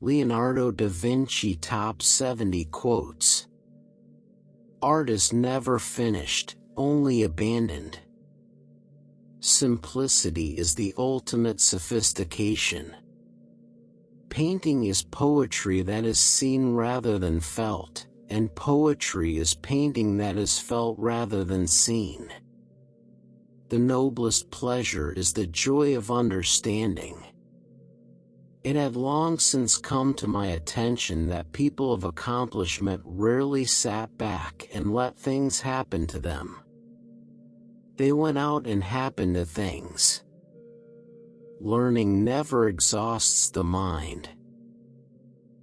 Leonardo da Vinci Top 70 Quotes. Art is never finished, only abandoned. Simplicity is the ultimate sophistication. Painting is poetry that is seen rather than felt, and poetry is painting that is felt rather than seen. The noblest pleasure is the joy of understanding. It had long since come to my attention that people of accomplishment rarely sat back and let things happen to them. They went out and happened to things. Learning never exhausts the mind.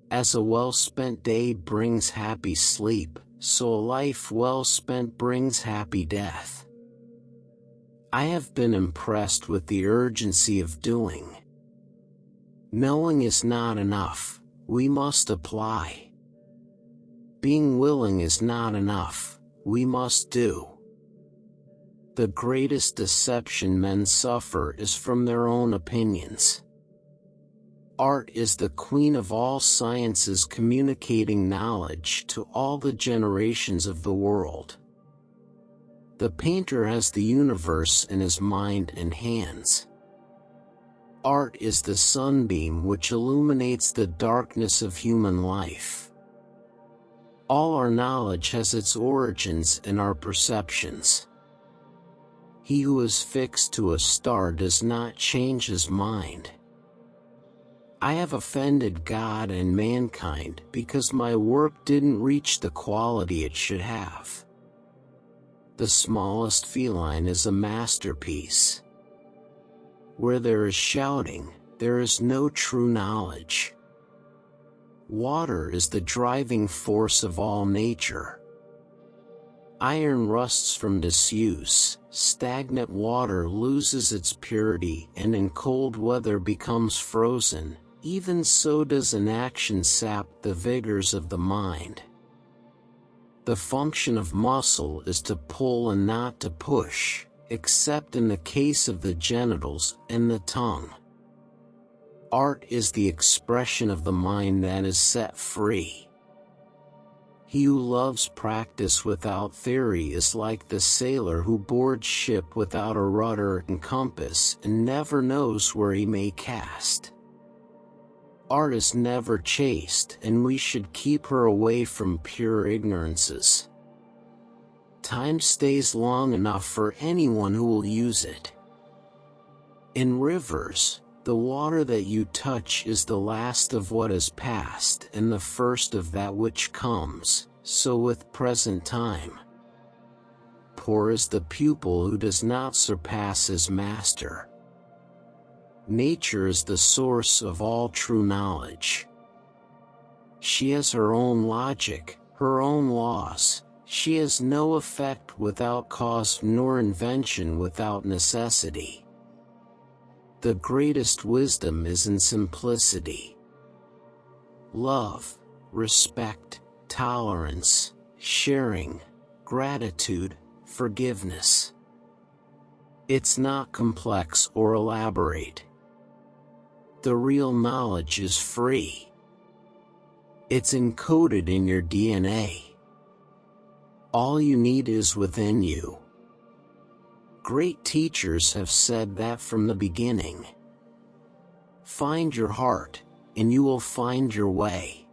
As a well-spent day brings happy sleep, so a life well spent brings happy death. I have been impressed with the urgency of doing. Knowing is not enough, we must apply. Being willing is not enough, we must do. The greatest deception men suffer is from their own opinions. Art is the queen of all sciences, communicating knowledge to all the generations of the world. The painter has the universe in his mind and hands. Art is the sunbeam which illuminates the darkness of human life. All our knowledge has its origins in our perceptions. He who is fixed to a star does not change his mind. I have offended God and mankind because my work didn't reach the quality it should have. The smallest feline is a masterpiece. Where there is shouting, there is no true knowledge. Water is the driving force of all nature. Iron rusts from disuse, stagnant water loses its purity and in cold weather becomes frozen, even so does inaction sap the vigors of the mind. The function of muscle is to pull and not to push, except in the case of the genitals and the tongue. Art is the expression of the mind that is set free. He who loves practice without theory is like the sailor who boards ship without a rudder and compass and never knows where he may cast. Art is never chaste, and we should keep her away from pure ignorances. Time stays long enough for anyone who will use it. In rivers, the water that you touch is the last of what is past and the first of that which comes, so with present time. Poor is the pupil who does not surpass his master. Nature is the source of all true knowledge. She has her own logic, her own laws. She has no effect without cause nor invention without necessity. The greatest wisdom is in simplicity. Love, respect, tolerance, sharing, gratitude, forgiveness. It's not complex or elaborate. The real knowledge is free. It's encoded in your DNA. All you need is within you. Great teachers have said that from the beginning. Find your heart, and you will find your way.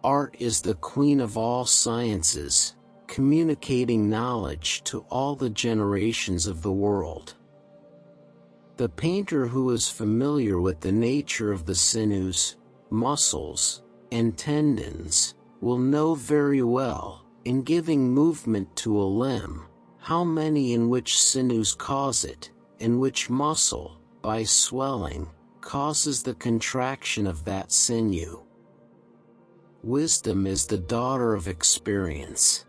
Art is the queen of all sciences, communicating knowledge to all the generations of the world. The painter who is familiar with the nature of the sinews, muscles, and tendons, will know very well, in giving movement to a limb, how many and which sinews cause it, and which muscle, by swelling, causes the contraction of that sinew. Wisdom is the daughter of experience.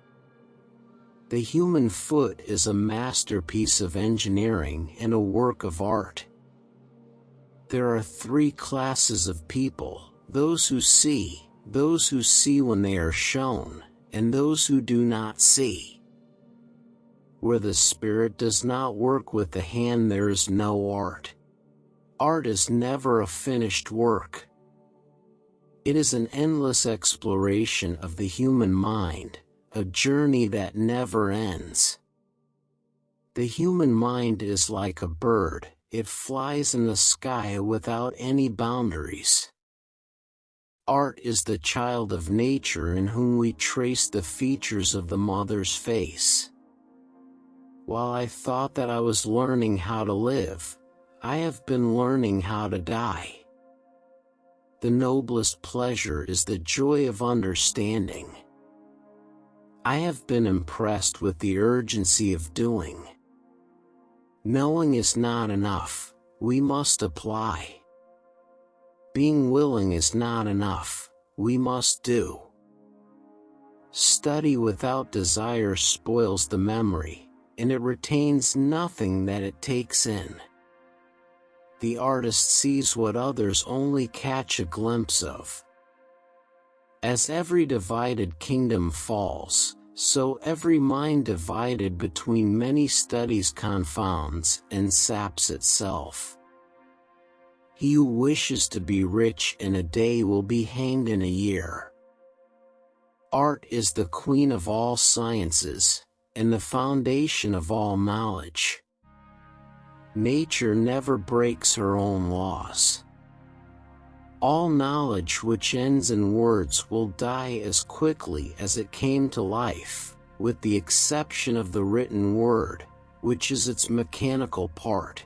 The human foot is a masterpiece of engineering and a work of art. There are three classes of people: those who see when they are shown, and those who do not see. Where the spirit does not work with the hand, there is no art. Art is never a finished work. It is an endless exploration of the human mind, a journey that never ends. The human mind is like a bird, it flies in the sky without any boundaries. Art is the child of nature in whom we trace the features of the mother's face. While I thought that I was learning how to live, I have been learning how to die. The noblest pleasure is the joy of understanding. I have been impressed with the urgency of doing. Knowing is not enough, we must apply. Being willing is not enough, we must do. Study without desire spoils the memory, and it retains nothing that it takes in. The artist sees what others only catch a glimpse of. As every divided kingdom falls, so every mind divided between many studies confounds and saps itself. He who wishes to be rich in a day will be hanged in a year. Art is the queen of all sciences, and the foundation of all knowledge. Nature never breaks her own laws. All knowledge which ends in words will die as quickly as it came to life, with the exception of the written word, which is its mechanical part.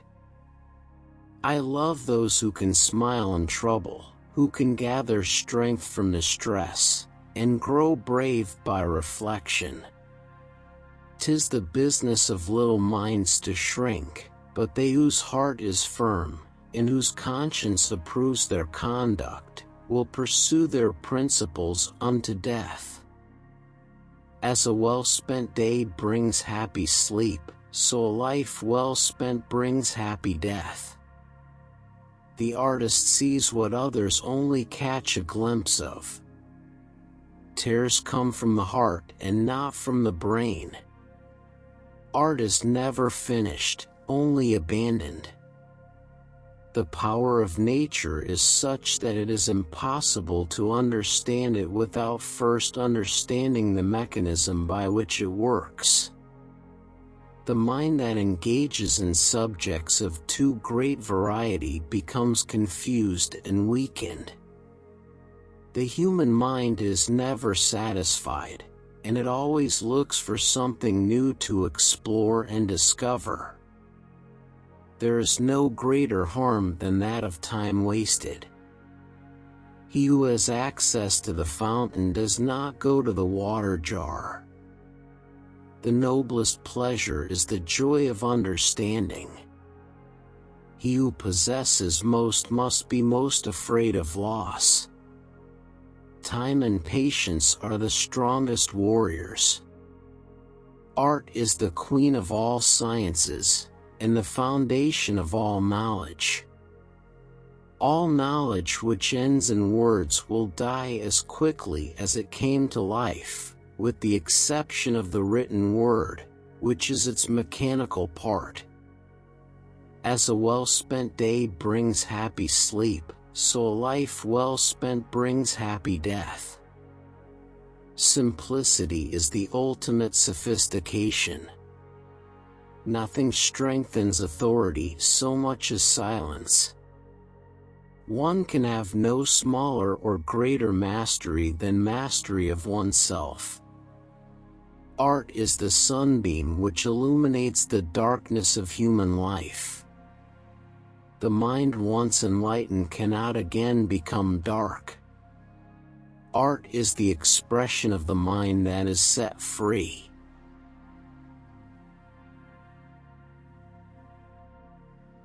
I love those who can smile in trouble, who can gather strength from distress, and grow brave by reflection. 'Tis the business of little minds to shrink, but they whose heart is firm, and whose conscience approves their conduct, will pursue their principles unto death. As a well-spent day brings happy sleep, so a life well spent brings happy death. The artist sees what others only catch a glimpse of. Tears come from the heart and not from the brain. Art is never finished, only abandoned. The power of nature is such that it is impossible to understand it without first understanding the mechanism by which it works. The mind that engages in subjects of too great variety becomes confused and weakened. The human mind is never satisfied, and it always looks for something new to explore and discover. There is no greater harm than that of time wasted. He who has access to the fountain does not go to the water jar. The noblest pleasure is the joy of understanding. He who possesses most must be most afraid of loss. Time and patience are the strongest warriors. Art is the queen of all sciences, and the foundation of all knowledge. All knowledge which ends in words will die as quickly as it came to life, with the exception of the written word, which is its mechanical part. As a well-spent day brings happy sleep, so a life well spent brings happy death. Simplicity is the ultimate sophistication. Nothing strengthens authority so much as silence. One can have no smaller or greater mastery than mastery of oneself. Art is the sunbeam which illuminates the darkness of human life. The mind once enlightened cannot again become dark. Art is the expression of the mind that is set free.